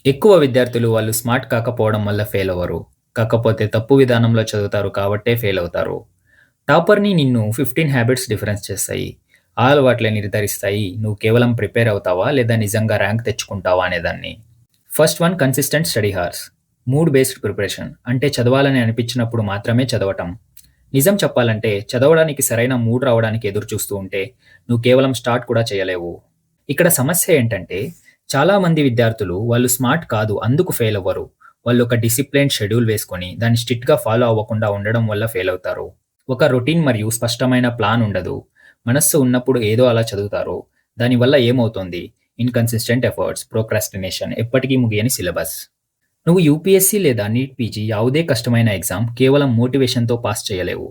ఎక్కువ విద్యార్థులు వాళ్ళు స్మార్ట్ కాకపోవడం వల్ల ఫెయిల్ అవ్వరు. కాకపోతే తప్పు విధానంలో చదువుతారు కాబట్టే ఫెయిల్ అవుతారు. టాపర్‌ని నిన్ను 15 హ్యాబిట్స్ డిఫరెన్స్ చేస్తాయి. ఆ అలవాట్లే నిర్ధారిస్తాయి నువ్వు కేవలం ప్రిపేర్ అవుతావా? లేదా నిజంగా ర్యాంక్ తెచ్చుకుంటావా అనేదాన్ని. First one consistent study hours. Mood based preparation. అంటే చదవాలని అనిపించినప్పుడు మాత్రమే చదవటం. నిజం చెప్పాలంటే చదవడానికి సరైన మూడ్ రావడానికి ఎదురు చూస్తూ ఉంటే నువ్వు కేవలం స్టార్ట్ కూడా చేయలేవు. ఇక్కడ సమస్య ఏంటంటే చాలామంది విద్యార్థులు వాళ్ళు స్మార్ట్ కాదు అందుకు ఫెయిల్ అవ్వరు. వాళ్ళు ఒక డిసిప్లైన్డ్ షెడ్యూల్ వేసుకొని దాన్ని స్ట్రిక్ట్‌గా ఫాలో అవ్వకుండా ఉండడం వల్ల ఫెయిల్ అవుతారు. ఒక రొటీన్ మరియు స్పష్టమైన ప్లాన్ ఉండదు. మనస్సు ఉన్నప్పుడు ఏదో అలా చదువుతారు. దానివల్ల ఏమవుతుంది? ఇన్‌కన్సిస్టెంట్ ఎఫర్ట్స్, ప్రోక్రాస్టినేషన్, ఎప్పటికీ ముగియని సిలబస్. నువ్వు యూపీఎస్సీ లేదా నీట్ పీజీ ಯಾವುದೇ కష్టమైన ఎగ్జామ్ కేవలం మోటివేషన్‌తో పాస్ చేయలేవు.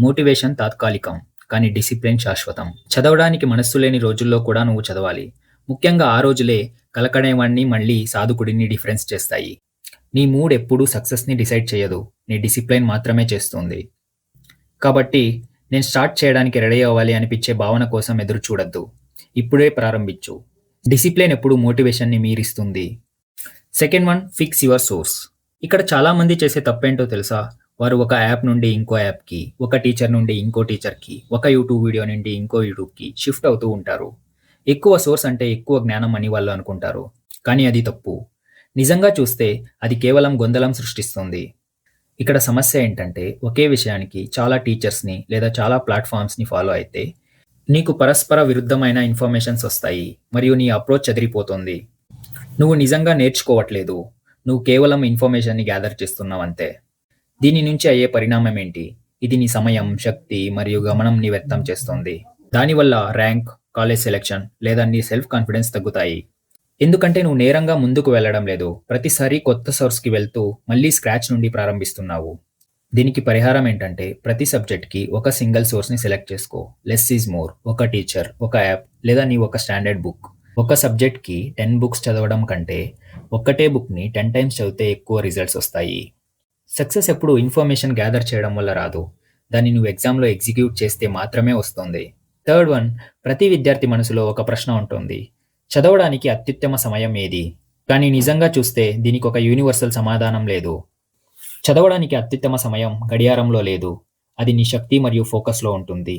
మోటివేషన్ తాత్కాలికం. కానీ డిసిప్లిన్ శాశ్వతం. చదవడానికి మనస్సు లేని రోజుల్లో కూడా నువ్వు చదవాలి. ముఖ్యంగా ఆ రోజులే కలకడేవాడిని మళ్ళీ సాధకుడిని డిఫరెన్స్ చేస్తాయి. నీ మూడ్ ఎప్పుడూ సక్సెస్‌ని డిసైడ్ చేయదు. నీ డిసిప్లిన్ మాత్రమే చేస్తుంది. కాబట్టి నేను స్టార్ట్ చేయడానికి రెడీ అవ్వాలి అనిపించే భావన కోసం ఎదురు చూడొద్దు. ఇప్పుడే ప్రారంభించు. డిసిప్లిన్ ఎప్పుడు మోటివేషన్‌ని మీరిస్తుంది. Second one fix your source. ఇక్కడ చాలామంది చేసే తప్పేంటో తెలుసా? వారు ఒక యాప్ నుండి ఇంకో యాప్‌కి, ఒక టీచర్ నుండి ఇంకో టీచర్‌కి, ఒక యూట్యూబ్ వీడియో నుండి ఇంకో యూట్యూబ్‌కి షిఫ్ట్ అవుతూ ఉంటారు. ఎక్కువ సోర్స్ అంటే ఎక్కువ జ్ఞానం అని వాళ్ళు అనుకుంటారు. కానీ అది తప్పు. నిజంగా చూస్తే అది కేవలం గొందలం సృష్టిస్తుంది. ఇక్కడ సమస్య ఏంటంటే ఒకే విషయానికి చాలా టీచర్స్‌ని లేదా చాలా ప్లాట్‌ఫార్మ్స్‌ని ఫాలో అయితే నీకు పరస్పర విరుద్ధమైన ఇన్ఫర్మేషన్స్ వస్తాయి మరియు నీ అప్రోచ్ చెదిరిపోతుంది. నువ్వు నిజంగా నేర్చుకోవట్లేదు. నువ్వు కేవలం ఇన్ఫర్మేషన్‌ని గ్యాదర్ చేస్తున్నావంతే. దీని నుంచి అయ్యే పరిణామం ఏంటి? ఇది నీ సమయం, శక్తి మరియు గమనంని వ్యర్థం చేస్తుంది. దానివల్ల ర్యాంక్, కాలేజ్ సెలక్షన్ లేదా నీ సెల్ఫ్ కాన్ఫిడెన్స్ తగ్గుతాయి. ఎందుకంటే నువ్వు నేరంగా ముందుకు వెళ్ళడం లేదు. ప్రతిసారి కొత్త సోర్స్‌కి వెళ్తూ మళ్ళీ స్క్రాచ్ నుండి ప్రారంభిస్తున్నావు. దీనికి పరిహారం ఏంటంటే ప్రతి సబ్జెక్ట్‌కి ఒక సింగిల్ సోర్స్‌ని సెలెక్ట్ చేసుకో. Less is more. ఒక టీచర్, ఒక యాప్ లేదా నీ ఒక స్టాండర్డ్ బుక్. ఒక సబ్జెక్ట్‌కి 10 బుక్స్ చదవడం కంటే ఒక్కటే బుక్‌ని 10 టైమ్స్ చదివితే ఎక్కువ రిజల్ట్స్ వస్తాయి. సక్సెస్ ఎప్పుడు ఇన్ఫర్మేషన్ గ్యాదర్ చేయడం వల్ల రాదు. దాన్ని నువ్వు ఎగ్జామ్‌లో ఎగ్జిక్యూట్ చేస్తే మాత్రమే వస్తుంది. థర్డ్ వన్ ప్రతి విద్యార్థి మనసులో ఒక ప్రశ్న ఉంటుంది. చదవడానికి అత్యుత్తమ సమయం ఏది? కానీ నిజంగా చూస్తే దీనికి ఒక యూనివర్సల్ సమాధానం లేదు. చదవడానికి అత్యుత్తమ సమయం గడియారంలో లేదు. అది నీ శక్తి మరియు ఫోకస్‌లో ఉంటుంది.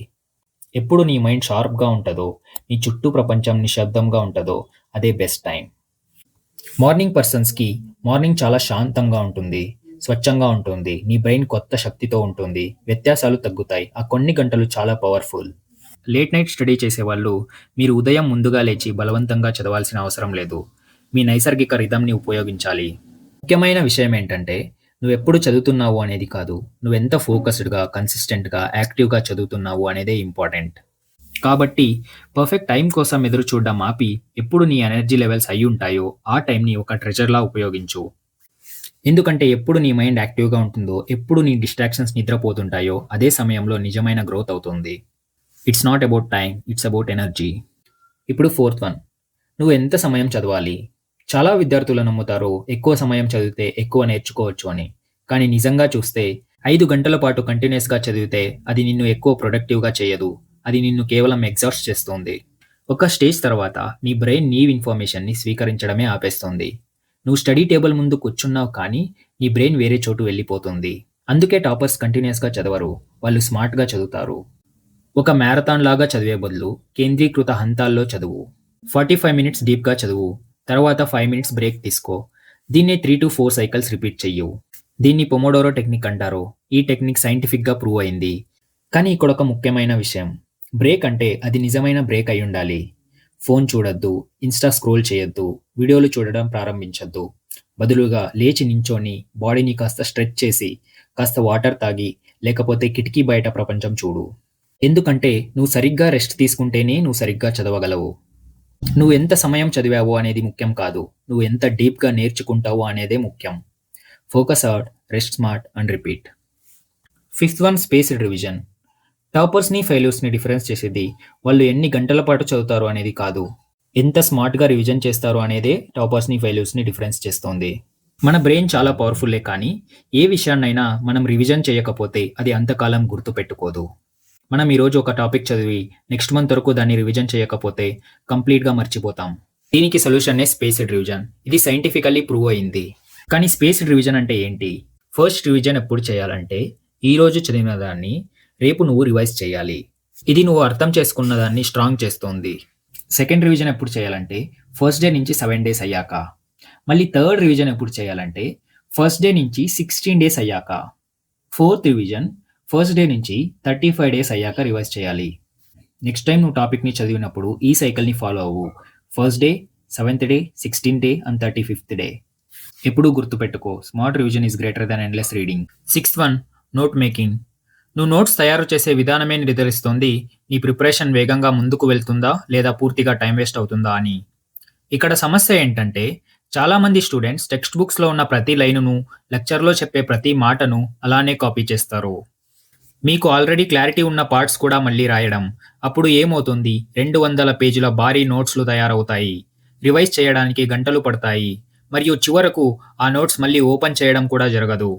ఎప్పుడు నీ మైండ్ షార్ప్‌గా ఉంటదో, నీ చుట్టూ ప్రపంచం నిశ్శబ్దంగా ఉంటదో అదే బెస్ట్ టైం. మార్నింగ్ పర్సన్స్‌కి మార్నింగ్ చాలా శాంతంగా ఉంటుంది. స్వచ్ఛంగా ఉంటుంది. నీ బ్రెయిన్ కొత్త శక్తితో ఉంటుంది. వ్యత్యాసాలు తగ్గుతాయి. ఆ కొన్ని గంటలు చాలా పవర్‌ఫుల్. లేట్ నైట్ స్టడీ చేసేవాళ్ళు మీరు ఉదయం ముందుగా లేచి బలవంతంగా చదవాల్సిన అవసరం లేదు. మీ నైసర్గిక రిథమ్‌ని ఉపయోగించాలి. ముఖ్యమైన విషయం ఏంటంటే నువ్వెప్పుడు చదువుతున్నావు అనేది కాదు. నువ్వెంత ఫోకస్డ్‌గా, కన్సిస్టెంట్‌గా, యాక్టివ్‌గా చదువుతున్నావు అనేదే ఇంపార్టెంట్. కాబట్టి పర్ఫెక్ట్ టైం కోసం ఎదురు చూడడం ఆపి ఎప్పుడు నీ ఎనర్జీ లెవెల్స్ అయ్యుంటాయో ఆ టైంని ఒక ట్రెజర్‌లా ఉపయోగించు. ఎందుకంటే ఎప్పుడు నీ మైండ్ యాక్టివ్‌గా ఉంటుందో, ఎప్పుడు నీ డిస్ట్రాక్షన్స్ నిద్రపోతుంటాయో అదే సమయంలో నిజమైన గ్రోత్ అవుతుంది. It's not about time. It's about energy. ఇప్పుడు ఫోర్త్ వన్. నువ్వు ఎంత సమయం చదవాలి? చాలా విద్యార్థులు నమ్ముతారు ఎక్కువ సమయం చదివితే ఎక్కువ నేర్చుకోవచ్చు అని. కానీ నిజంగా చూస్తే 5 గంటల పాటు కంటిన్యూయస్‌గా చదివితే అది నిన్ను ఎక్కువ ప్రొడక్టివ్‌గా చేయదు. అది నిన్ను కేవలం ఎగ్జాస్ట్ చేస్తుంది. ఒక స్టేజ్ తర్వాత నీ బ్రెయిన్ నీ ఇన్ఫర్మేషన్‌ని స్వీకరించడమే ఆపేస్తుంది. నువ్వు స్టడీ టేబుల్ ముందు కూర్చున్నావు కానీ నీ బ్రెయిన్ వేరే చోటు వెళ్ళిపోతుంది. అందుకే టాపర్స్ కంటిన్యూయస్‌గా చదవరు. వాళ్ళు స్మార్ట్‌గా చదువుతారు. ఒక మ్యారథాన్ లాగా చదివే బదులు కేంద్రీకృత హంతాల్లో చదువు. 45 మినిట్స్ డీప్‌గా చదువు. తర్వాత 5 మినిట్స్ బ్రేక్ తీసుకో. దీన్నే 3-4 సైకిల్స్ రిపీట్ చెయ్యు. దీన్ని పొమోడోరో టెక్నిక్ అంటారు. ఈ టెక్నిక్ సైంటిఫిక్‌గా ప్రూవ్ అయింది. కానీ ఇక్కడొక ముఖ్యమైన విషయం. బ్రేక్ అంటే అది నిజమైన బ్రేక్ అయ్యుండాలి. ఫోన్ చూడొద్దు, ఇన్‌స్టా స్క్రోల్ చేయొద్దు, వీడియోలు చూడడం ప్రారంభించొద్దు. బదులుగా లేచి నించొని బాడీని కాస్త స్ట్రెచ్ చేసి, కాస్త వాటర్ తాగి, లేకపోతే కిటికీ బయట ప్రపంచం చూడు. ఎందుకంటే నువ్వు సరిగ్గా రెస్ట్ తీసుకుంటేనే నువ్వు సరిగ్గా చదవగలవు. నువ్వు ఎంత సమయం చదివావు అనేది ముఖ్యం కాదు. నువ్వు ఎంత డీప్‌గా నేర్చుకుంటావు అనేదే ముఖ్యం. Focus hard, rest smart and repeat. Fifth one spaced revision. టాపర్స్‌ని, ఫెయిల్యూర్స్‌ని డిఫరెన్స్ చేసేది వాళ్ళు ఎన్ని గంటల పాటు చదువుతారు అనేది కాదు. ఎంత స్మార్ట్‌గా రివిజన్ చేస్తారు అనేదే టాపర్స్‌ని, ఫెయిల్యూర్స్‌ని డిఫరెన్స్ చేస్తోంది. మన బ్రెయిన్ చాలా పవర్‌ఫుల్లే కానీ ఏ విషయాన్నైనా మనం రివిజన్ చేయకపోతే అది అంతకాలం గుర్తుపెట్టుకోదు. మనం ఈరోజు ఒక టాపిక్ చదివి నెక్స్ట్ మంత్ వరకు దాన్ని రివిజన్ చేయకపోతే కంప్లీట్‌గా మర్చిపోతాం. దీనికి సొల్యూషనే స్పేస్డ్ రివిజన్. ఇది సైంటిఫికల్లీ ప్రూవ్ అయింది. కానీ స్పేస్డ్ రివిజన్ అంటే ఏంటి? ఫస్ట్ రివిజన్ ఎప్పుడు చేయాలంటే, ఈరోజు చదివిన దాన్ని రేపు నువ్వు రివైజ్ చేయాలి. ఇది నువ్వు అర్థం చేసుకున్న దాన్ని స్ట్రాంగ్ చేస్తుంది. సెకండ్ రివిజన్ ఎప్పుడు చేయాలంటే, ఫస్ట్ డే నుంచి 7 డేస్ అయ్యాక. మళ్ళీ థర్డ్ రివిజన్ ఎప్పుడు చేయాలంటే, ఫస్ట్ డే నుంచి 16 డేస్ అయ్యాక. ఫోర్త్ రివిజన్ ఫస్ట్ డే నుంచి 35 డేస్ అయ్యాక రివైజ్ చేయాలి. నెక్స్ట్ టైం నువ్వు టాపిక్ని చదివినప్పుడు ఈ సైకిల్ని ఫాలో అవ్వు. First day, 7th day, 16th day and 35th day. ఎప్పుడూ గుర్తుపెట్టుకో, smart revision is greater than endless reading. Sixth one, note making. నువ్వు నోట్స్ తయారు చేసే విధానమే నిర్ధారిస్తుంది నీ ప్రిపరేషన్ వేగంగా ముందుకు వెళ్తుందా లేదా పూర్తిగా టైం వేస్ట్ అవుతుందా అని. ఇక్కడ సమస్య ఏంటంటే, చాలామంది స్టూడెంట్స్ టెక్స్ట్ బుక్స్లో ఉన్న ప్రతి లైనును, లెక్చర్లో చెప్పే ప్రతి మాటను అలానే కాపీ చేస్తారు. మీకు ఆల్రెడీ క్లారిటీ ఉన్న పార్ట్స్ కూడా మళ్ళీ రాయడం. అప్పుడు ఏమవుతుంది, 200 పేజీల భారీ నోట్స్లు తయారవుతాయి. రివైజ్ చేయడానికి గంటలు పడతాయి. మరియు చివరకు ఆ నోట్స్ మళ్ళీ ఓపెన్ చేయడం కూడా జరగదు.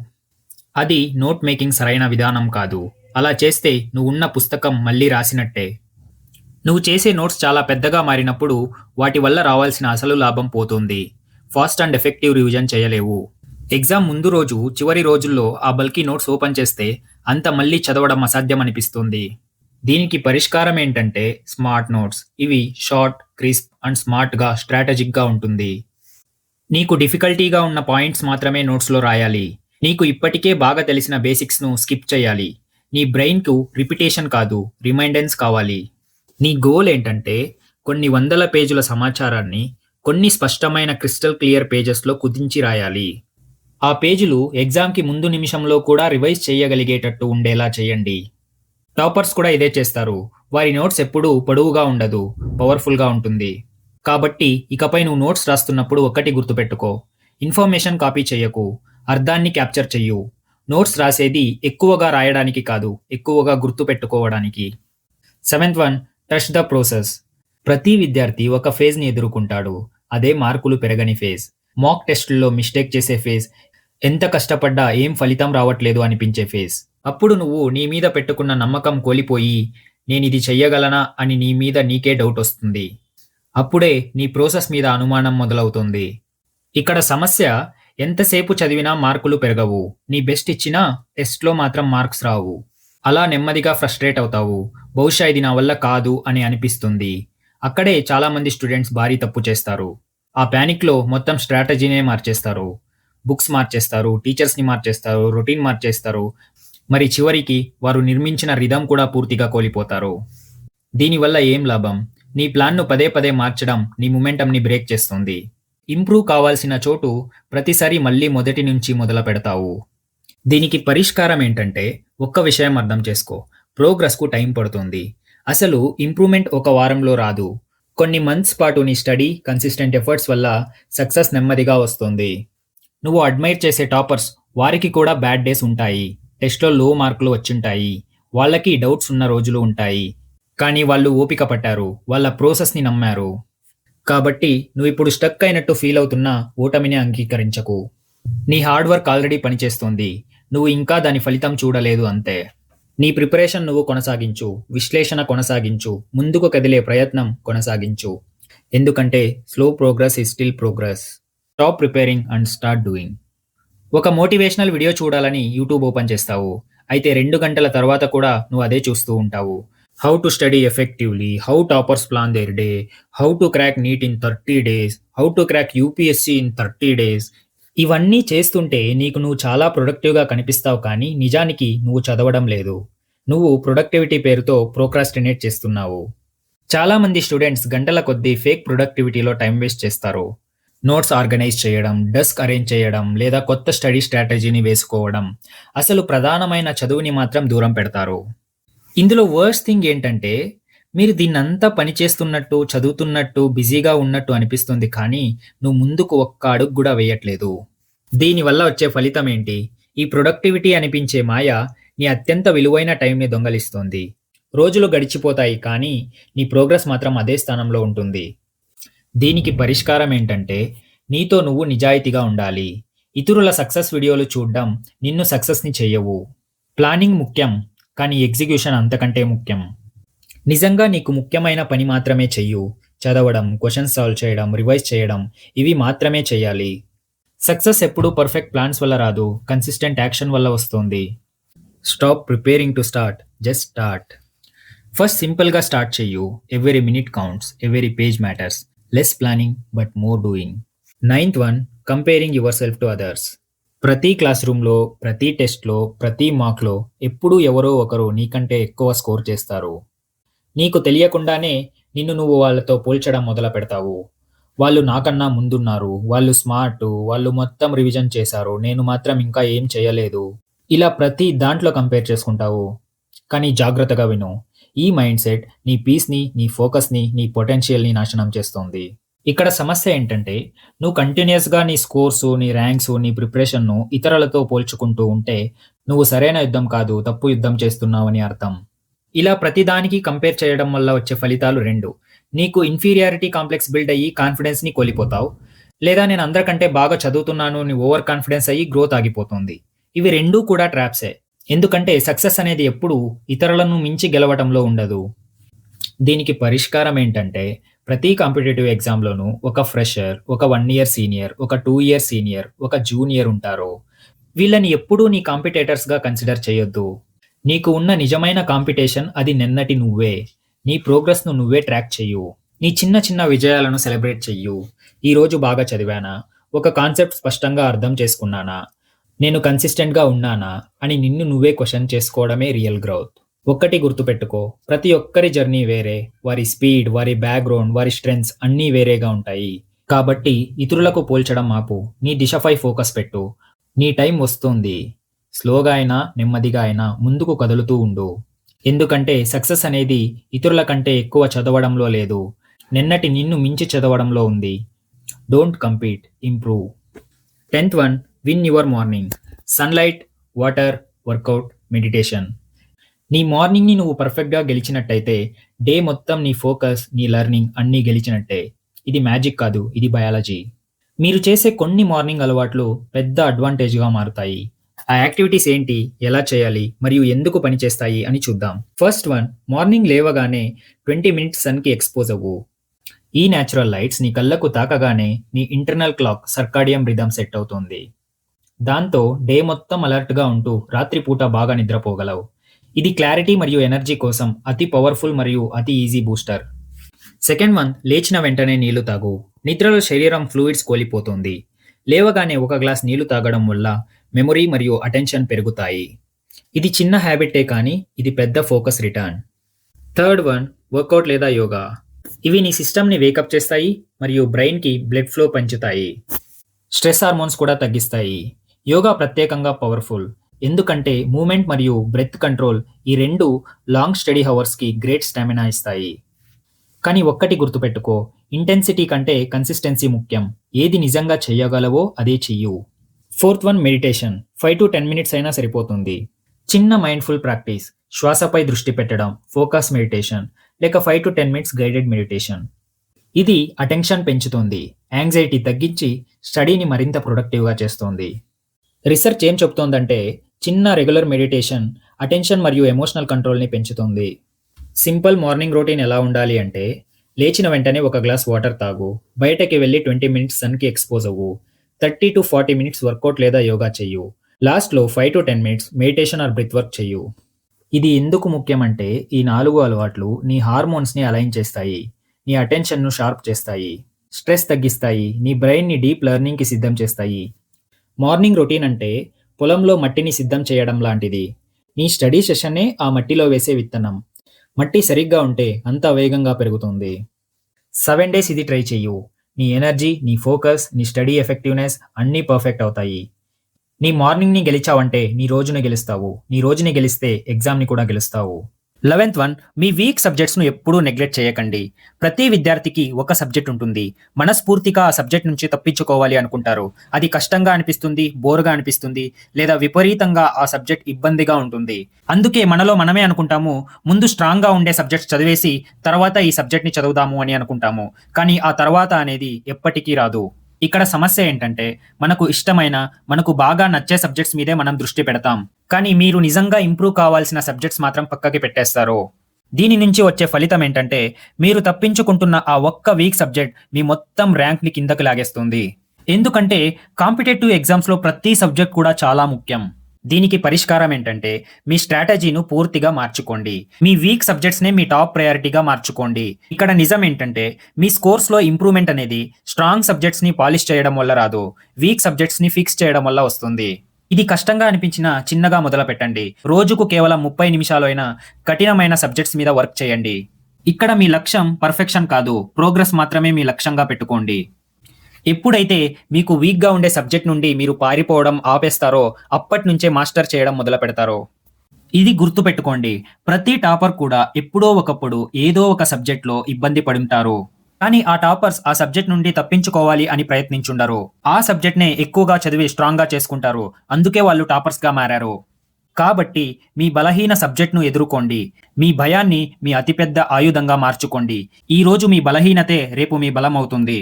అది నోట్ మేకింగ్ సరైన విధానం కాదు. అలా చేస్తే నువ్వు ఉన్న పుస్తకం మళ్ళీ రాసినట్టే. నువ్వు చేసే నోట్స్ చాలా పెద్దగా మారినప్పుడు వాటి వల్ల రావాల్సిన అసలు లాభం పోతుంది. ఫాస్ట్ అండ్ ఎఫెక్టివ్ రివిజన్ చేయలేవు. ఎగ్జామ్ ముందు రోజు, చివరి రోజుల్లో ఆ బల్కీ నోట్స్ ఓపెన్ చేస్తే అంత మళ్ళీ చదవడం అసాధ్యం అనిపిస్తుంది. దీనికి పరిష్కారం ఏంటంటే స్మార్ట్ నోట్స్. ఇవి షార్ట్, క్రిస్ప్ అండ్ స్మార్ట్గా, స్ట్రాటజిక్గా ఉంటుంది. నీకు డిఫికల్టీగా ఉన్న పాయింట్స్ మాత్రమే నోట్స్లో రాయాలి. నీకు ఇప్పటికే బాగా తెలిసిన బేసిక్స్ను స్కిప్ చేయాలి. నీ బ్రెయిన్కు రిపిటేషన్ కాదు, రిమైండెన్స్ కావాలి. నీ గోల్ ఏంటంటే కొన్ని వందల పేజీల సమాచారాన్ని కొన్ని స్పష్టమైన క్రిస్టల్ క్లియర్ పేజెస్లో కుదించి రాయాలి. ఆ పేజీలు ఎగ్జామ్కి ముందు నిమిషంలో కూడా రివైజ్ చేయగలిగేటట్టు ఉండేలా చేయండి. టాపర్స్ కూడా ఇదే చేస్తారు. వారి నోట్స్ ఎప్పుడూ పొడవుగా ఉండదు, పవర్ఫుల్గా ఉంటుంది. కాబట్టి ఇకపై నువ్వు నోట్స్ రాస్తున్నప్పుడు ఒకటి గుర్తుపెట్టుకో, ఇన్ఫర్మేషన్ కాపీ చేయకు, అర్థాన్ని క్యాప్చర్ చెయ్యు. నోట్స్ రాసేది ఎక్కువగా రాయడానికి కాదు, ఎక్కువగా గుర్తుపెట్టుకోవడానికి. Seventh one, trust the process. ప్రతి విద్యార్థి ఒక ఫేజ్ని ఎదుర్కొంటాడు. అదే మార్కులు పెరగని ఫేజ్, మాక్ టెస్టుల్లో మిస్టేక్ చేసే ఫేజ్, ఎంత కష్టపడ్డా ఏం ఫలితం రావట్లేదు అనిపించే ఫేజ్. అప్పుడు నువ్వు నీ మీద పెట్టుకున్న నమ్మకం కోల్పోయి, నేనిది చెయ్యగలనా అని నీ మీద నీకే డౌట్ వస్తుంది. అప్పుడే నీ ప్రాసెస్ మీద అనుమానం మొదలవుతుంది. ఇక్కడ సమస్య, ఎంతసేపు చదివినా మార్కులు పెరగవు. నీ బెస్ట్ ఇచ్చినా టెస్ట్లో మాత్రం మార్క్స్ రావు. అలా నెమ్మదిగా ఫ్రస్ట్రేట్ అవుతావు. బహుశా ఇది నా వల్ల కాదు అని అనిపిస్తుంది. అక్కడే చాలామంది స్టూడెంట్స్ భారీ తప్పు చేస్తారు. ఆ ప్యానిక్లో మొత్తం స్ట్రాటజీనే మార్చేస్తారు. బుక్స్ మార్చేస్తారు, టీచర్స్ని మార్చేస్తారు, రొటీన్ మార్చేస్తారు. మరి చివరికి వారు నిర్మించిన రిథం కూడా పూర్తిగా కోల్పోతారు. దీనివల్ల ఏం లాభం? నీ ప్లాన్ను పదే పదే మార్చడం నీ మొమెంటంని బ్రేక్ చేస్తుంది. ఇంప్రూవ్ కావాల్సిన చోటు ప్రతిసారి మళ్ళీ మొదటి నుంచి మొదలు పెడతావు. దీనికి పరిష్కారం ఏంటంటే, ఒక్క విషయం అర్థం చేసుకో, ప్రోగ్రెస్కు టైం పడుతుంది. అసలు ఇంప్రూవ్మెంట్ ఒక వారంలో రాదు. కొన్ని మంత్స్ పాటు నీ స్టడీ, కన్సిస్టెంట్ ఎఫర్ట్స్ వల్ల సక్సెస్ నెమ్మదిగా వస్తుంది. నువ్వు అడ్మైర్ చేసే టాపర్స్, వారికి కూడా బ్యాడ్ డేస్ ఉంటాయి. టెస్ట్లో లో మార్కులు వచ్చుంటాయి. వాళ్ళకి డౌట్స్ ఉన్న రోజులు ఉంటాయి. కానీ వాళ్ళు ఓపిక పట్టారు, వాళ్ళ ప్రాసెస్ని నమ్మారు. కాబట్టి నువ్వు ఇప్పుడు స్టక్ అయినట్టు ఫీల్ అవుతున్నా ఓటమిని అంగీకరించకు. నీ హార్డ్ వర్క్ ఆల్రెడీ పనిచేస్తోంది. నువ్వు ఇంకా దాని ఫలితం చూడలేదు అంతే. నీ ప్రిపరేషన్ నువ్వు కొనసాగించు, విశ్లేషణ కొనసాగించు, ముందుకు కదిలే ప్రయత్నం కొనసాగించు. ఎందుకంటే slow progress is still progress. Stop preparing and start doing. ఒక మోటివేషనల్ వీడియో చూడాలని యూట్యూబ్ ఓపెన్ చేస్తావు. అయితే 2 గంటల తర్వాత కూడా నువ్వు అదే చూస్తూ ఉంటావు. How to study effectively, how toppers plan their day, how to crack NEET in 30 days, how to crack UPSC in 30 days. ఇవన్నీ చేస్తుంటే నీకు నువ్వు చాలా ప్రొడక్టివ్గా కనిపిస్తావు, కానీ నిజానికి నువ్వు చదవడం లేదు. నువ్వు ప్రొడక్టివిటీ పేరుతో ప్రోక్రాస్టినేట్ చేస్తున్నావు. చాలామంది స్టూడెంట్స్ గంటల కొద్దీ ఫేక్ ప్రొడక్టివిటీలో టైం వేస్ట్ చేస్తారు. నోట్స్ ఆర్గనైజ్ చేయడం, డెస్క్ అరేంజ్ చేయడం, లేదా కొత్త స్టడీ స్ట్రాటజీని వేసుకోవడం. అసలు ప్రధానమైన చదువుని మాత్రం దూరం పెడతారు. ఇందులో వర్స్ట్ థింగ్ ఏంటంటే, మీరు దీన్నంతా పని చేస్తున్నట్టు, చదువుతున్నట్టు, బిజీగా ఉన్నట్టు అనిపిస్తుంది, కానీ నువ్వు ముందుకు ఒక్క అడుగు కూడా వేయట్లేదు. దీనివల్ల వచ్చే ఫలితం ఏంటి? ఈ ప్రొడక్టివిటీ అనిపించే మాయ నీ అత్యంత విలువైన టైంని దొంగలిస్తోంది. రోజులు గడిచిపోతాయి, కానీ నీ ప్రోగ్రెస్ మాత్రం అదే స్థానంలో ఉంటుంది. దీనికి పరిష్కారం ఏంటంటే, నీతో నువ్వు నిజాయితీగా ఉండాలి. ఇతరుల సక్సెస్ వీడియోలు చూడడం నిన్ను సక్సెస్ని చెయ్యవు. ప్లానింగ్ ముఖ్యం, కానీ ఎగ్జిక్యూషన్ అంతకంటే ముఖ్యం. నిజంగా నీకు ముఖ్యమైన పని మాత్రమే చెయ్యు. చదవడం, క్వెషన్స్ సాల్వ్ చేయడం, రివైజ్ చేయడం ఇవి మాత్రమే చేయాలి. సక్సెస్ ఎప్పుడూ పర్ఫెక్ట్ ప్లాన్స్ వల్ల రాదు. కన్సిస్టెంట్ యాక్షన్ వల్ల వస్తుంది. Stop preparing to start. Just start. First సింపుల్‌గా స్టార్ట్ చెయ్యు. Every minute counts. Every page matters. Less planning but more doing. Ninth one, comparing yourself to others. ప్రతి క్లాస్ రూమ్‌లో, ప్రతి టెస్ట్‌లో, ప్రతి మాక్‌లో ఎప్పుడూ ఎవరో ఒకరు నీకంటే ఎక్కువ స్కోర్ చేస్తారు. నీకు తెలియకుండానే నిన్ను నువ్వు వాళ్ళతో పోల్చడం మొదలుపెడతావు. వాళ్ళు నాకన్నా ముందున్నారు. వాళ్ళు స్మార్టు. వాళ్ళు మొత్తం రివిజన్ చేశారు. నేను మాత్రం ఇంకా ఏం చేయలేదు. ఇలా ప్రతి దాంట్లో కంపేర్ చేసుకుంటావు. కానీ జాగ్రత్తగా విను. ఈ మైండ్‌సెట్ నీ పీస్‌ని, నీ ఫోకస్‌ని, నీ పొటెన్షియల్‌ని నాశనం చేస్తోంది. ఇక్కడ సమస్య ఏంటంటే నువ్వు కంటిన్యూయస్‌గా నీ స్కోర్సు, నీ ర్యాంక్సు, నీ ప్రిపరేషన్‌ను ఇతరులతో పోల్చుకుంటూ ఉంటే నువ్వు సరైన యుద్ధం కాదు, తప్పు యుద్ధం చేస్తున్నావని అర్థం. ఇలా ప్రతిదానికి కంపేర్ చేయడం వల్ల వచ్చే ఫలితాలు 2. నీకు ఇన్ఫీరియారిటీ కాంప్లెక్స్ బిల్డ్ అయ్యి కాన్ఫిడెన్స్‌ని కోల్పోతావు. లేదా నేను అందరికంటే బాగా చదువుతున్నాను అని ఓవర్ కాన్ఫిడెన్స్ అయ్యి గ్రోత్ ఆగిపోతుంది. ఇవి 2 కూడా ట్రాప్సే. ఎందుకంటే సక్సెస్ అనేది ఎప్పుడూ ఇతరులను మించి గెలవటంలో ఉండదు. దీనికి పరిష్కారం ఏంటంటే ప్రతి కాంపిటీటివ్ ఎగ్జామ్‌లోనూ ఒక ఫ్రెషర్, ఒక 1 ఇయర్ సీనియర్, ఒక 2 ఇయర్ సీనియర్, ఒక జూనియర్ ఉంటారు. వీళ్ళని ఎప్పుడూ నీ కాంపిటీటర్స్‌గా కన్సిడర్ చేయొద్దు. నీకు ఉన్న నిజమైన కాంపిటీషన్ అది నిన్నటి నువ్వే. నీ ప్రోగ్రెస్‌ను నువ్వే ట్రాక్ చెయ్యు. నీ చిన్న చిన్న విజయాలను సెలబ్రేట్ చెయ్యు. ఈరోజు బాగా చదివానా? ఒక కాన్సెప్ట్ స్పష్టంగా అర్థం చేసుకున్నానా? నేను కన్సిస్టెంట్‌గా ఉన్నానా? అని నిన్ను నువ్వే క్వెషన్ చేసుకోవడమే రియల్ గ్రోత్. ఒక్కటి గుర్తుపెట్టుకో, ప్రతి ఒక్కరి జర్నీ వేరే. వారి స్పీడ్, వారి బ్యాక్‌గ్రౌండ్, వారి స్ట్రెంగ్త్స్ అన్నీ వేరేగా ఉంటాయి. కాబట్టి ఇతరులకు పోల్చడం ఆపు. నీ దిశపై ఫోకస్ పెట్టు. నీ టైం వస్తుంది. స్లోగా అయినా, నెమ్మదిగా అయినా ముందుకు కదులుతూ ఉండు. ఎందుకంటే సక్సెస్ అనేది ఇతరుల కంటే ఎక్కువ చదవడంలో లేదు. నిన్నటి నిన్ను మించి చదవడంలో ఉంది. Don't compete, improve. 10th one, win your morning. Sunlight, water, workout, meditation. నీ మార్నింగ్‌ని నువ్వు పర్ఫెక్ట్‌గా గెలిచినట్టయితే డే మొత్తం నీ ఫోకస్, నీ లెర్నింగ్ అన్నీ గెలిచినట్టే. ఇది మ్యాజిక్ కాదు, ఇది బయాలజీ. మీరు చేసే కొన్ని మార్నింగ్ అలవాట్లు పెద్ద అడ్వాంటేజ్‌గా మారుతాయి. ఆ యాక్టివిటీస్ ఏంటి? ఎలా చేయాలి? మరియు ఎందుకు పనిచేస్తాయి అని చూద్దాం. ఫస్ట్ వన్, మార్నింగ్ లేవగానే 20 మినిట్స్ సన్‌కి ఎక్స్‌పోజ్ అవ్వు. ఈ న్యాచురల్ లైట్స్ నీ కళ్ళకు తాకగానే నీ ఇంటర్నల్ క్లాక్ సర్కాడియం రిథమ్ సెట్ అవుతుంది. దాంతో డే మొత్తం అలర్ట్‌గా ఉంటూ రాత్రిపూట బాగా నిద్రపోగలవు. ఇది క్లారిటీ మరియు ఎనర్జీ కోసం అతి పవర్‌ఫుల్ మరియు అతి ఈజీ బూస్టర్. సెకండ్ వన్, లేచిన వెంటనే నీళ్లు తాగు. నిద్రలో శరీరం ఫ్లూయిడ్స్ కోల్పోతుంది. లేవగానే ఒక గ్లాస్ నీళ్లు తాగడం వల్ల మెమొరీ మరియు అటెన్షన్ పెరుగుతాయి. ఇది చిన్న హ్యాబిటే కానీ ఇది పెద్ద focus return. Third one, workout లేదా యోగా. ఇవి నీ సిస్టమ్‌ని వేకప్ చేస్తాయి మరియు బ్రెయిన్‌కి బ్లడ్ ఫ్లో పెంచుతాయి. స్ట్రెస్ హార్మోన్స్ కూడా తగ్గిస్తాయి. యోగా ప్రత్యేకంగా పవర్ఫుల్. ఎందుకంటే మూవ్‌మెంట్ మరియు బ్రెత్ కంట్రోల్ ఈ 2 లాంగ్ స్టడీ అవర్స్‌కి గ్రేట్ స్టామినా ఇస్తాయి. కానీ ఒక్కటి గుర్తుపెట్టుకో, ఇంటెన్సిటీ కంటే కన్సిస్టెన్సీ ముఖ్యం. ఏది నిజంగా చెయ్యగలవో అదే చెయ్యు. Fourth one, meditation. 5-10 మినిట్స్ అయినా సరిపోతుంది. చిన్న మైండ్‌ఫుల్ ప్రాక్టీస్. శ్వాసపై దృష్టి పెట్టడం, ఫోకస్ మెడిటేషన్ లేక 5-10 మినిట్స్ గైడెడ్ మెడిటేషన్. ఇది అటెన్షన్ పెంచుతుంది. యాంగ్జైటీ తగ్గించి స్టడీని మరింత ప్రొడక్టివ్‌గా చేస్తుంది. రీసెర్చ్ ఏం చెప్తోందంటే చిన్న రెగ్యులర్ మెడిటేషన్ అటెన్షన్ మరియు ఎమోషనల్ కంట్రోల్‌ని పెంచుతుంది. సింపుల్ మార్నింగ్ రొటీన్ ఎలా ఉండాలి అంటే లేచిన వెంటనే ఒక గ్లాస్ వాటర్ తాగు. బయటకి వెళ్లి 20 మినిట్స్ సన్‌కి ఎక్స్‌పోజ్ అవ్వు. 30-40 మినిట్స్ వర్కౌట్ లేదా యోగా చెయ్యు. లాస్ట్‌లో 5-10 minutes meditation or breath work చెయ్యు. ఇది ఎందుకు ముఖ్యమంటే ఈ 4 అలవాట్లు నీ హార్మోన్స్‌ని అలైన్ చేస్తాయి. నీ అటెన్షన్‌ను షార్ప్ చేస్తాయి. స్ట్రెస్ తగ్గిస్తాయి. నీ బ్రెయిన్‌ని డీప్ లెర్నింగ్‌కి సిద్ధం చేస్తాయి. మార్నింగ్ రొటీన్ అంటే పొలంలో మట్టిని సిద్ధం చేయడం లాంటిది. నీ స్టడీ సెషన్నే ఆ మట్టిలో వేసే విత్తనం. మట్టి సరిగ్గా ఉంటే అంతా వేగంగా పెరుగుతుంది. 7 డేస్ ఇది ట్రై చెయ్యు. నీ ఎనర్జీ, నీ ఫోకస్, నీ స్టడీ ఎఫెక్టివ్‌నెస్ అన్నీ పర్ఫెక్ట్ అవుతాయి. నీ మార్నింగ్‌ని గెలిచావంటే నీ రోజుని గెలుస్తావు. నీ రోజుని గెలిస్తే ఎగ్జామ్‌ని కూడా గెలుస్తావు. 11th వన్, మీ వీక్ సబ్జెక్ట్స్‌ను ఎప్పుడూ నెగ్లెక్ట్ చేయకండి. ప్రతి విద్యార్థికి ఒక సబ్జెక్ట్ ఉంటుంది. మనస్ఫూర్తిగా ఆ సబ్జెక్ట్ నుంచి తప్పించుకోవాలి అనుకుంటారు. అది కష్టంగా అనిపిస్తుంది, బోర్‌గా అనిపిస్తుంది లేదా విపరీతంగా ఆ సబ్జెక్ట్ ఇబ్బందిగా ఉంటుంది. అందుకే మనలో మనమే అనుకుంటాము, ముందు స్ట్రాంగ్‌గా ఉండే సబ్జెక్ట్స్ చదివేసి తర్వాత ఈ సబ్జెక్ట్‌ని చదువుదాము అని అనుకుంటాము. కానీ ఆ తర్వాత అనేది ఎప్పటికీ రాదు. ఇక్కడ సమస్య ఏంటంటే మనకు ఇష్టమైన, మనకు బాగా నచ్చే సబ్జెక్ట్స్ మీదే మనం దృష్టి పెడతాం. కానీ మీరు నిజంగా ఇంప్రూవ్ కావాల్సిన సబ్జెక్ట్స్ మాత్రం పక్కకి పెట్టేస్తారు. దీని నుంచి వచ్చే ఫలితం ఏంటంటే మీరు తప్పించుకుంటున్న ఆ ఒక్క వీక్ సబ్జెక్ట్ మీ మొత్తం ర్యాంక్‌ని కిందకి లాగేస్తుంది. ఎందుకంటే కాంపిటేటివ్ ఎగ్జామ్స్‌లో ప్రతి సబ్జెక్ట్ కూడా చాలా ముఖ్యం. దీనికి పరిష్కారం ఏంటంటే మీ స్ట్రాటజీ‌ను పూర్తిగా మార్చుకోండి. మీ వీక్ సబ్జెక్ట్స్‌నే మీ టాప్ ప్రయారిటీగా మార్చుకోండి. ఇక్కడ నిజం ఏంటంటే మీ స్కోర్స్‌లో ఇంప్రూవ్‌మెంట్ అనేది స్ట్రాంగ్ సబ్జెక్ట్స్‌ని పాలిష్ చేయడం వల్ల రాదు. వీక్ సబ్జెక్ట్స్‌ని ఫిక్స్ చేయడం వల్ల వస్తుంది. ఇది కష్టంగా అనిపించినా చిన్నగా మొదలుపెట్టండి. రోజుకు కేవలం 30 నిమిషాలు అయినా కఠినమైన సబ్జెక్ట్స్ మీద వర్క్ చేయండి. ఇక్కడ మీ లక్ష్యం పర్ఫెక్షన్ కాదు, ప్రోగ్రెస్ మాత్రమే మీ లక్ష్యంగా పెట్టుకోండి. ఎప్పుడైతే మీకు వీక్‌గా ఉండే సబ్జెక్ట్ నుండి మీరు పారిపోవడం ఆపేస్తారో అప్పటినుంచే మాస్టర్ చేయడం మొదలుపెడతారు. ఇది గుర్తుపెట్టుకోండి. ప్రతి టాపర్ కూడా ఎప్పుడో ఒకప్పుడు ఏదో ఒక సబ్జెక్ట్‌లో ఇబ్బంది పడుంటారు. కానీ ఆ టాపర్స్ ఆ సబ్జెక్ట్ నుండి తప్పించుకోవాలి అని ప్రయత్నించుండరు. ఆ సబ్జెక్ట్‌నే ఎక్కువగా చదివి స్ట్రాంగ్‌గా చేసుకుంటారు. అందుకే వాళ్ళు టాపర్స్‌గా మారారు. కాబట్టి మీ బలహీన సబ్జెక్ట్‌ను ఎదుర్కోండి. మీ భయాన్ని మీ అతిపెద్ద ఆయుధంగా మార్చుకోండి. ఈరోజు మీ బలహీనతే రేపు మీ బలమవుతుంది.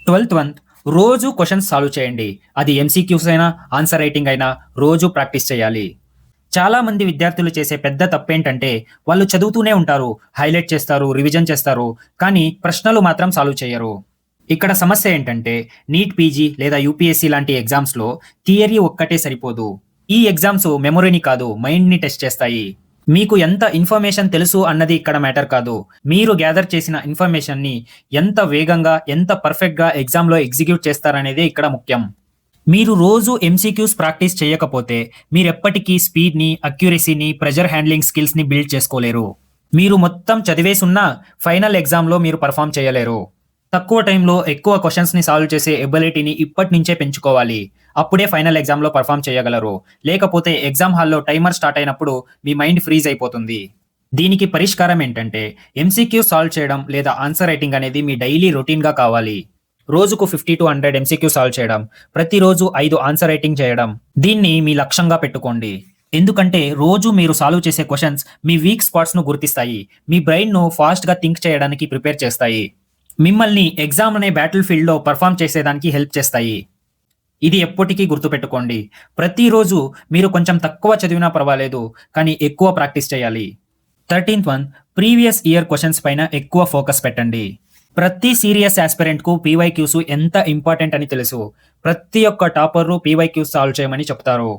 12th వన్ రోజు క్వెషన్స్ సాల్వ్ చేయండి. అది ఎంసీక్యూస్ అయినా, ఆన్సర్ రైటింగ్ అయినా రోజు ప్రాక్టీస్ చేయాలి. చాలా మంది విద్యార్థులు చేసే పెద్ద తప్పేంటంటే వాళ్ళు చదువుతూనే ఉంటారు, హైలైట్ చేస్తారు, రివిజన్ చేస్తారు, కానీ ప్రశ్నలు మాత్రం సాల్వ్ చేయరు. ఇక్కడ సమస్య ఏంటంటే నీట్ పీజీ లేదా యూపీఎస్సీ లాంటి ఎగ్జామ్స్‌లో థియరీ ఒక్కటే సరిపోదు. ఈ ఎగ్జామ్స్ మెమొరీని కాదు, మైండ్‌ని టెస్ట్ చేస్తాయి. మీకు ఎంత ఇన్ఫర్మేషన్ తెలుసు అన్నది ఇక్కడ మ్యాటర్ కాదు. మీరు గ్యాదర్ చేసిన ఇన్ఫర్మేషన్‌ని ఎంత వేగంగా, ఎంత పర్ఫెక్ట్‌గా ఎగ్జామ్‌లో ఎగ్జిక్యూట్ చేస్తారనేదే ఇక్కడ ముఖ్యం. మీరు రోజు ఎంసీక్యూస్ ప్రాక్టీస్ చేయకపోతే మీరెప్పటికీ స్పీడ్‌ని, అక్యురసీని, ప్రెషర్ హ్యాండ్లింగ్ స్కిల్స్‌ని బిల్డ్ చేసుకోలేరు. మీరు మొత్తం చదివేసున్నా ఫైనల్ ఎగ్జామ్‌లో మీరు పెర్ఫార్మ్ చేయలేరు. తక్కువ టైంలో ఎక్కువ క్వెషన్స్‌ని సాల్వ్ చేసే ఎబిలిటీని ఇప్పటినుంచే పెంచుకోవాలి. అప్పుడే ఫైనల్ ఎగ్జామ్‌లో పెర్ఫార్మ్ చేయగలరు. లేకపోతే ఎగ్జామ్ హాల్‌లో టైమర్ స్టార్ట్ అయినప్పుడు మీ మైండ్ ఫ్రీజ్ అయిపోతుంది. దీనికి పరిష్కారం ఏంటంటే ఎంసీక్యూస్ సాల్వ్ చేయడం లేదా ఆన్సర్ రైటింగ్ అనేది మీ డైలీ రొటీన్‌గా కావాలి. రోజుకు 50-100 ఎంసీక్యూ సాల్వ్ చేయడం, ప్రతిరోజు 5 ఆన్సర్ రైటింగ్ చేయడం. దీన్ని మీ లక్ష్యంగా పెట్టుకోండి. ఎందుకంటే రోజు మీరు సాల్వ్ చేసే క్వెషన్స్ మీ వీక్ స్పాట్స్‌ను గుర్తిస్తాయి. మీ బ్రెయిన్‌ను ఫాస్ట్‌గా థింక్ చేయడానికి ప్రిపేర్ చేస్తాయి. మిమ్మల్ని ఎగ్జామ్ అనే బ్యాటిల్ ఫీల్డ్‌లో పెర్ఫార్మ్ చేసేదానికి హెల్ప్ చేస్తాయి. ఇది ఎప్పటికీ గుర్తుపెట్టుకోండి. ప్రతిరోజు మీరు కొంచెం తక్కువ చదివినా పర్వాలేదు, కానీ ఎక్కువ ప్రాక్టీస్ చేయాలి. 13th one previous year questions పైన ఎక్కువ ఫోకస్ పెట్టండి. ప్రతి సీరియస్ యాస్పిరెంట్‌కు పీవైక్యూస్ ఎంత ఇంపార్టెంట్ అని తెలుసు. ప్రతి ఒక్క టాపరు పీవైక్యూస్ సాల్వ్ చేయమని చెప్తారు.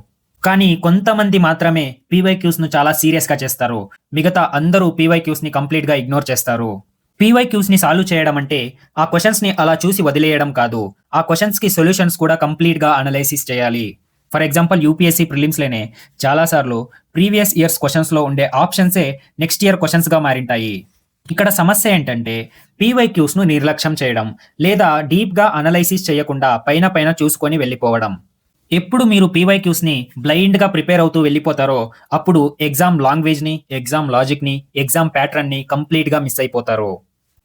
కానీ కొంతమంది మాత్రమే పీవైక్యూస్‌ను చాలా సీరియస్‌గా చేస్తారు. మిగతా అందరూ పీవైక్యూస్‌ని కంప్లీట్‌గా ఇగ్నోర్ చేస్తారు. పీవైక్యూస్‌ని సాల్వ్ చేయడం అంటే ఆ క్వెషన్స్‌ని అలా చూసి వదిలేయడం కాదు. ఆ క్వెషన్స్‌కి సొల్యూషన్స్ కూడా కంప్లీట్‌గా అనలైసిస్ చేయాలి. ఫర్ ఎగ్జాంపుల్ యూపీఎస్సీ ప్రిలిమ్స్‌లోనే చాలా సార్లు ప్రీవియస్ ఇయర్స్ క్వెషన్స్‌లో ఉండే ఆప్షన్సే నెక్స్ట్ ఇయర్ క్వెషన్స్‌గా మారింటాయి. ఇక్కడ సమస్య ఏంటంటే పీవైక్యూస్‌ను నిర్లక్ష్యం చేయడం లేదా డీప్‌గా అనలైసిస్ చేయకుండా పైన పైన చూసుకొని వెళ్ళిపోవడం. ఎప్పుడు మీరు పీవైక్యూస్‌ని బ్లైండ్‌గా ప్రిపేర్ అవుతూ వెళ్ళిపోతారో అప్పుడు ఎగ్జామ్ లాంగ్వేజ్‌ని, ఎగ్జామ్ లాజిక్‌ని, ఎగ్జామ్ ప్యాటర్న్‌ని కంప్లీట్‌గా మిస్ అయిపోతారు.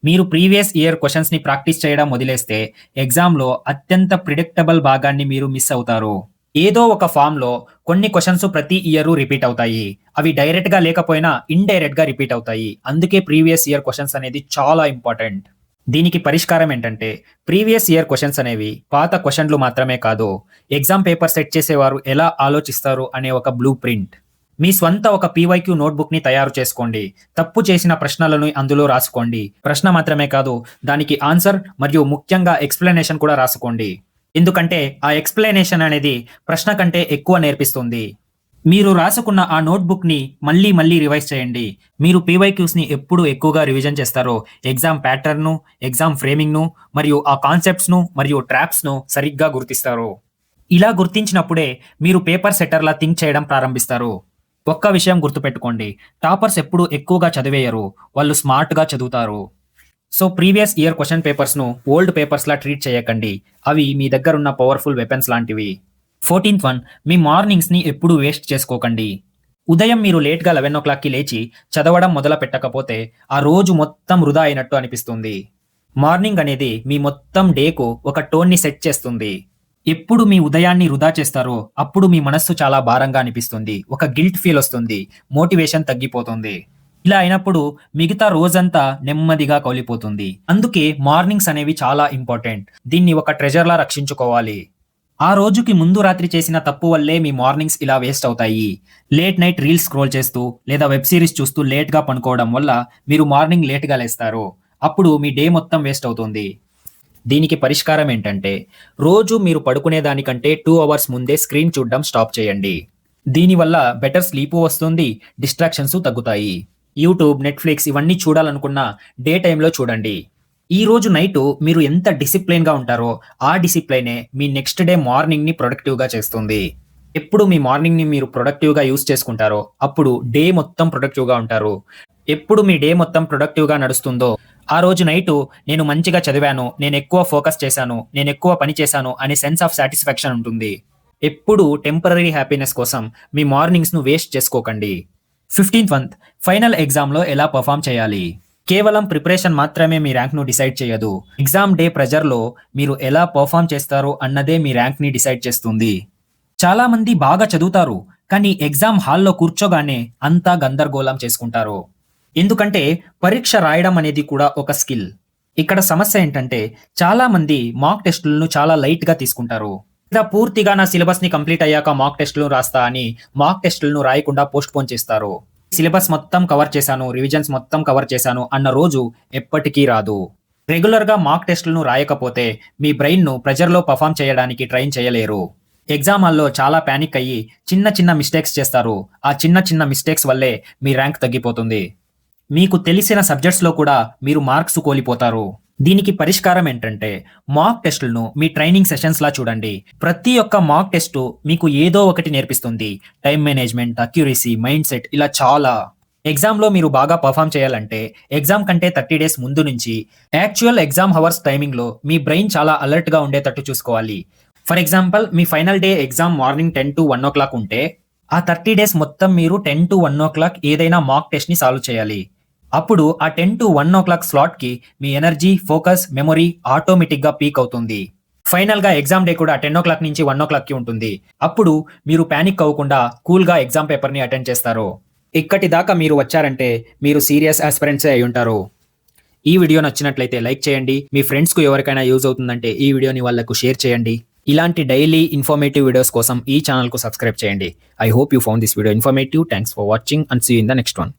మీరు ప్రీవియస్ ఇయర్ క్వెషన్స్‌ని ప్రాక్టీస్ చేయడం వదిలేస్తే ఎగ్జామ్‌లో అత్యంత ప్రిడిక్టబుల్ భాగాన్ని మీరు మిస్ అవుతారు. ఏదో ఒక ఫామ్‌లో కొన్ని క్వెషన్స్ ప్రతి ఇయరు రిపీట్ అవుతాయి. అవి డైరెక్ట్‌గా లేకపోయినా ఇండైరెక్ట్‌గా రిపీట్ అవుతాయి. అందుకే ప్రీవియస్ ఇయర్ క్వెషన్స్ అనేది చాలా ఇంపార్టెంట్. దీనికి పరిష్కారం ఏంటంటే ప్రీవియస్ ఇయర్ క్వెషన్స్ అనేవి పాత క్వెషన్‌లు మాత్రమే కాదు. ఎగ్జామ్ పేపర్ సెట్ చేసేవారు ఎలా ఆలోచిస్తారు అనే ఒక బ్లూ ప్రింట్. మీ స్వంత ఒక పీవైక్యూ నోట్‌బుక్‌ని తయారు చేసుకోండి. తప్పు చేసిన ప్రశ్నలను అందులో రాసుకోండి. ప్రశ్న మాత్రమే కాదు, దానికి ఆన్సర్ మరియు ముఖ్యంగా ఎక్స్‌ప్లనేషన్ కూడా రాసుకోండి. ఎందుకంటే ఆ ఎక్స్‌ప్లనేషన్ అనేది ప్రశ్న కంటే ఎక్కువ నేర్పిస్తుంది. మీరు రాసుకున్న ఆ నోట్‌బుక్‌ని మళ్ళీ మళ్ళీ రివైజ్ చేయండి. మీరు పీవైక్యూస్‌ని ఎప్పుడు ఎక్కువగా రివిజన్ చేస్తారో ఎగ్జామ్ ప్యాటర్న్‌ను, ఎగ్జామ్ ఫ్రేమింగ్‌ను మరియు ఆ కాన్సెప్ట్స్‌ను మరియు ట్రాప్స్‌ను సరిగ్గా గుర్తిస్తారు. ఇలా గుర్తించినప్పుడే మీరు పేపర్ సెట్టర్‌లా థింక్ చేయడం ప్రారంభిస్తారు. ఒక్క విషయం గుర్తుపెట్టుకోండి. టాపర్స్ ఎప్పుడు ఎక్కువగా చదివేయరు. వాళ్ళు స్మార్ట్‌గా చదువుతారు. సో ప్రీవియస్ ఇయర్ క్వెషన్ పేపర్స్‌ను ఓల్డ్ పేపర్స్‌లా ట్రీట్ చేయకండి. అవి మీ దగ్గరున్న పవర్‌ఫుల్ వెపన్స్ లాంటివి. 14th వన్ మీ మార్నింగ్స్‌ని ఎప్పుడూ వేస్ట్ చేసుకోకండి. ఉదయం మీరు లేట్‌గా 11:00కి లేచి చదవడం మొదలుపెట్టకపోతే ఆ రోజు మొత్తం వృధా అయినట్టు అనిపిస్తుంది. మార్నింగ్ అనేది మీ మొత్తం డేకు ఒక టోన్‌ని సెట్ చేస్తుంది. ఎప్పుడు మీ ఉదయాన్ని వృధా చేస్తారో అప్పుడు మీ మనస్సు చాలా భారంగా అనిపిస్తుంది. ఒక గిల్ట్ ఫీల్ వస్తుంది. మోటివేషన్ తగ్గిపోతుంది. ఇలా అయినప్పుడు మిగతా రోజంతా నెమ్మదిగా కౌలిపోతుంది. అందుకే మార్నింగ్స్ అనేవి చాలా ఇంపార్టెంట్. దీన్ని ఒక ట్రెజర్‌లా రక్షించుకోవాలి. ఆ రోజుకి ముందు రాత్రి చేసిన తప్పు వల్లే మీ మార్నింగ్స్ ఇలా వేస్ట్ అవుతాయి. లేట్ నైట్ రీల్స్ స్క్రోల్ చేస్తూ లేదా వెబ్ సీరీస్ చూస్తూ లేట్‌గా పనుకోవడం వల్ల మీరు మార్నింగ్ లేట్‌గా లేస్తారు. అప్పుడు మీ డే మొత్తం వేస్ట్ అవుతుంది. దీనికి పరిష్కారం ఏంటంటే, రోజు మీరు పడుకునే దానికంటే 2 అవర్స్ ముందే స్క్రీన్ చూడడం స్టాప్ చేయండి. దీనివల్ల బెటర్ స్లీపు వస్తుంది, డిస్ట్రాక్షన్స్ తగ్గుతాయి. యూట్యూబ్, నెట్‌ఫ్లిక్స్ ఇవన్నీ చూడాలనుకున్నా డే టైమ్‌లో చూడండి. ఈ రోజు నైటు మీరు ఎంత డిసిప్లిన్‌గా ఉంటారో, ఆ డిసిప్లైనే మీ నెక్స్ట్ డే మార్నింగ్‌ని ప్రొడక్టివ్‌గా చేస్తుంది. ఎప్పుడు మీ మార్నింగ్‌ని మీరు ప్రొడక్టివ్‌గా యూజ్ చేసుకుంటారో, అప్పుడు డే మొత్తం ప్రొడక్టివ్‌గా ఉంటారు. ఎప్పుడు మీ డే మొత్తం ప్రొడక్టివ్‌గా నడుస్తుందో, ఆ రోజు నైటు నేను మంచిగా చదివాను, నేనెక్కువ ఫోకస్ చేశాను, నేనెక్కువ పని చేశాను అనే సెన్స్ ఆఫ్ సాటిస్ఫాక్షన్ ఉంటుంది. ఎప్పుడూ టెంపరరీ హ్యాపీనెస్ కోసం మీ మార్నింగ్స్‌ను వేస్ట్ చేసుకోకండి. 15th వన్ ఫైనల్ ఎగ్జామ్‌లో ఎలా పెర్ఫార్మ్ చేయాలి? కేవలం ప్రిపరేషన్ మాత్రమే మీ ర్యాంక్‌ను డిసైడ్ చేయదు. ఎగ్జామ్ డే ప్రెజర్‌లో మీరు ఎలా పెర్ఫార్మ్ చేస్తారు అన్నదే మీ ర్యాంక్‌ని డిసైడ్ చేస్తుంది. చాలామంది బాగా చదువుతారు, కానీ ఎగ్జామ్ హాల్‌లో కూర్చోగానే అంతా గందరగోళం చేసుకుంటారు. ఎందుకంటే పరీక్ష రాయడం అనేది కూడా ఒక స్కిల్. ఇక్కడ సమస్య ఏంటంటే చాలామంది మాక్ టెస్టులను చాలా లైట్‌గా తీసుకుంటారు. లేదా పూర్తిగా నా సిలబస్‌ని కంప్లీట్ అయ్యాక మాక్ టెస్టులు రాస్తా అని మాక్ టెస్టులను రాయకుండా పోస్ట్‌పోన్ చేస్తారు. సిలబస్ మొత్తం కవర్ చేశాను, రివిజన్స్ మొత్తం కవర్ చేశాను అన్న రోజు ఎప్పటికీ రాదు. రెగ్యులర్‌గా మాక్ టెస్టులను రాయకపోతే మీ బ్రెయిన్‌ను ప్రెషర్‌లో పెర్ఫార్మ్ చేయడానికి ట్రైన్ చేయలేరు. ఎగ్జామ్ హాల్‌లో చాలా పానిక్ అయ్యి చిన్న చిన్న మిస్టేక్స్ చేస్తారు. ఆ చిన్న చిన్న మిస్టేక్స్ వల్లే మీ ర్యాంక్ తగ్గిపోతుంది. మీకు తెలిసిన సబ్జెక్ట్స్‌లో కూడా మీరు మార్క్స్ కోల్పోతారు. దీనికి పరిష్కారం ఏంటంటే, మాక్ టెస్ట్‌లను మీ ట్రైనింగ్ సెషన్స్‌లా చూడండి. ప్రతి ఒక్క మాక్ టెస్టు మీకు ఏదో ఒకటి నేర్పిస్తుంది. టైమ్ మేనేజ్‌మెంట్, అక్యురసీ, మైండ్‌సెట్ ఇలా చాలా. ఎగ్జామ్‌లో మీరు బాగా పెర్ఫార్మ్ చేయాలంటే, ఎగ్జామ్ కంటే 30 డేస్ ముందు నుంచి యాక్చువల్ ఎగ్జామ్ హవర్స్ టైమింగ్‌లో మీ బ్రెయిన్ చాలా అలర్ట్‌గా ఉండేటట్టు చూసుకోవాలి. For example me final day exam morning 10-1 ఉంటే, ఆ 30 డేస్ మొత్తం మీరు 10-1 ఏదైనా మాక్ టెస్ట్‌ని సాల్వ్ చేయాలి. అప్పుడు ఆ 10-1 స్లాట్‌కి మీ ఎనర్జీ, ఫోకస్, మెమరీ ఆటోమేటిక్‌గా పీక్ అవుతుంది. ఫైనల్‌గా ఎగ్జామ్ డే కూడా 10 నుంచి 1కి ఉంటుంది. అప్పుడు మీరు పానిక్ అవ్వకుండా కూల్‌గా ఎగ్జామ్ పేపర్‌ని అటెండ్ చేస్తారు. ఇక్కడి దాకా మీరు వచ్చారంటే మీరు సీరియస్ యాస్పిరెంట్సే అయ్యుంటారు. ఈ వీడియో నచ్చినట్లయితే లైక్ చేయండి. మీ ఫ్రెండ్స్‌కు ఎవరికైనా యూజ్ అవుతుందంటే ఈ వీడియోని వాళ్ళకు షేర్ చేయండి. ఇలాంటి డైలీ ఇన్ఫర్మేటివ్ వీడియోస్ కోసం ఈ ఛానెల్‌కు సబ్స్క్రైబ్ చేయండి. I hope you found this video informative. Thanks for watching and see you in the next one.